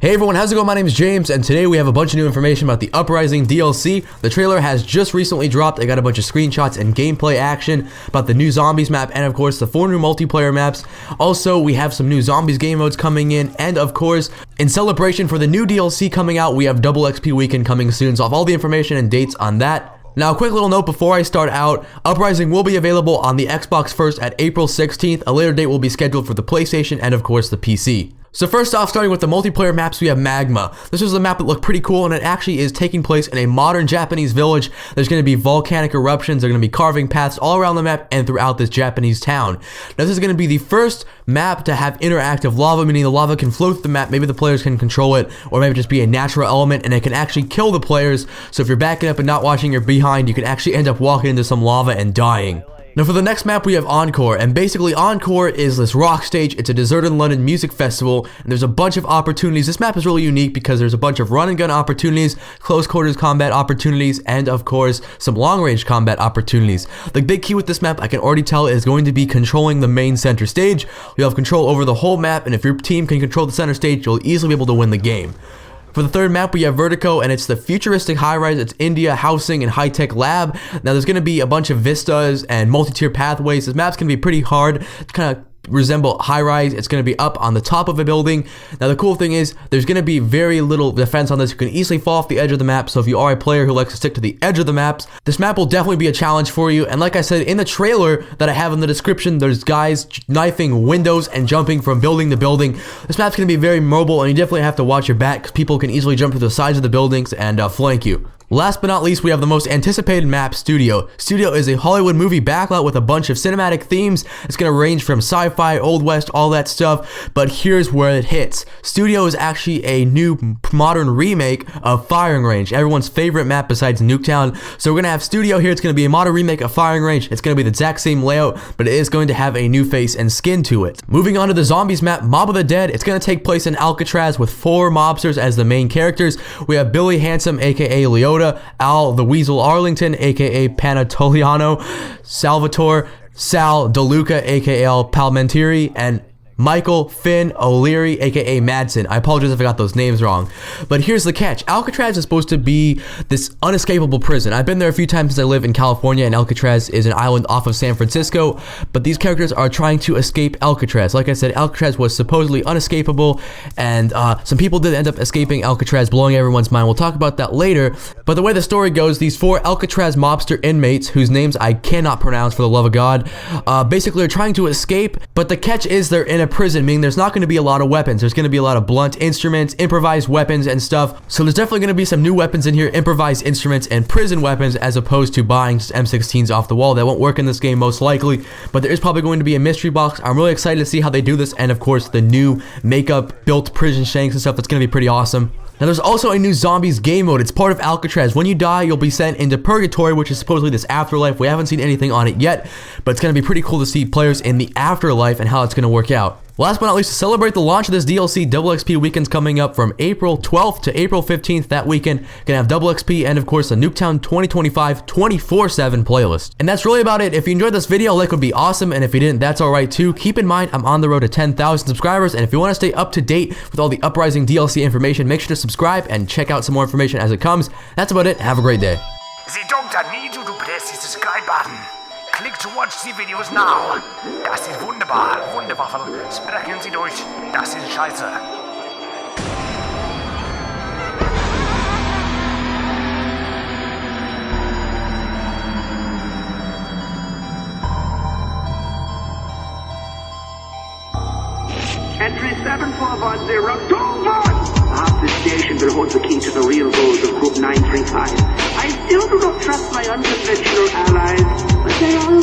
Hey everyone, how's it going? My name is James, and today we have a bunch of new information about the Uprising DLC. The trailer has just recently dropped. I got a bunch of screenshots and gameplay action about the new zombies map, and of course the 4 new multiplayer maps. Also, we have some new zombies game modes coming in, and of course, in celebration for the new DLC coming out, we have double XP weekend coming soon, so I have all the information and dates on that. Now, a quick little note before I start out, Uprising will be available on the Xbox first at April 16th. A later date will be scheduled for the PlayStation and of course the PC. So first off, starting with the multiplayer maps, we have Magma. This is a map that looked pretty cool, and it actually is taking place in a modern Japanese village. There's going to be volcanic eruptions, there's going to be carving paths all around the map and throughout this Japanese town. Now, this is going to be the first map to have interactive lava, meaning the lava can flow through the map, maybe the players can control it, or maybe just be a natural element, and it can actually kill the players. So if you're backing up and not watching your behind, you can actually end up walking into some lava and dying. Now for the next map we have Encore, and basically Encore is this rock stage. It's a deserted London music festival, and there's a bunch of opportunities. This map is really unique because there's a bunch of run and gun opportunities, close quarters combat opportunities, and of course some long range combat opportunities. The big key with this map, I can already tell, is going to be controlling the main center stage. You'll have control over the whole map, and if your team can control the center stage, you'll easily be able to win the game. For the third map, we have Vertigo, and it's the futuristic high-rise. It's India housing and high-tech lab. Now, there's going to be a bunch of vistas and multi-tier pathways. This map's going to be pretty hard to kind of resemble high-rise. It's going to be up on the top of a building. Now, the cool thing is there's going to be very little defense on this. You can easily fall off the edge of the map, so if you are a player who likes to stick to the edge of the maps, this map will definitely be a challenge for you. And like I said, in the trailer that I have in the description, there's guys knifing windows and jumping from building to building. This map's going to be very mobile, and you definitely have to watch your back because people can easily jump to the sides of the buildings and flank you. Last but not least, we have the most anticipated map, Studio. Studio is a Hollywood movie backlot with a bunch of cinematic themes. It's going to range from sci-fi, Old West, all that stuff, but here's where it hits. Studio is actually a new modern remake of Firing Range, everyone's favorite map besides Nuketown. So we're going to have Studio here. It's going to be a modern remake of Firing Range. It's going to be the exact same layout, but it is going to have a new face and skin to it. Moving on to the zombies map, Mob of the Dead. It's going to take place in Alcatraz with 4 mobsters as the main characters. We have Billy Handsome, aka Leota, Al the Weasel Arlington, aka Panatoliano, Salvatore, Sal DeLuca, aka Palmentieri, and Michael Finn O'Leary, aka Madsen. I apologize if I got those names wrong. But here's the catch. Alcatraz is supposed to be this unescapable prison. I've been there a few times since I live in California, and Alcatraz is an island off of San Francisco, but these characters are trying to escape Alcatraz. Like I said, Alcatraz was supposedly unescapable, and some people did end up escaping Alcatraz, blowing everyone's mind. We'll talk about that later. But the way the story goes, these 4 Alcatraz mobster inmates, whose names I cannot pronounce for the love of God, basically are trying to escape, but the catch is they're in a prison, meaning there's not going to be a lot of weapons. There's going to be a lot of blunt instruments, improvised weapons and stuff. So there's definitely going to be some new weapons in here, improvised instruments and prison weapons, as opposed to buying just M16s off the wall. That won't work in this game most likely, but there is probably going to be a mystery box. I'm really excited to see how they do this, and of course the new makeup built prison shanks and stuff. That's going to be pretty awesome. Now, there's also a new zombies game mode. It's part of Alcatraz. When you die, you'll be sent into Purgatory, which is supposedly this afterlife. We haven't seen anything on it yet, but it's going to be pretty cool to see players in the afterlife and how it's going to work out. Last but not least, to celebrate the launch of this DLC, Double XP weekend's coming up from April 12th to April 15th. That weekend, gonna have Double XP and of course a Nuketown 2025 24/7 playlist. And that's really about it. If you enjoyed this video, a like would be awesome, and if you didn't, that's alright too. Keep in mind, I'm on the road to 10,000 subscribers, and if you want to stay up to date with all the Uprising DLC information, make sure to subscribe and check out some more information as it comes. That's about it. Have a great day. They don't need you to press the subscribe button. Click to watch the videos now. Das ist wunderbar. Wunderbar. Sprechen Sie durch. Das ist scheiße. Entry 7410, go on! Perhaps this station will hold the key to the real goals of Group 935. I still do not trust my unconventional allies, but they are a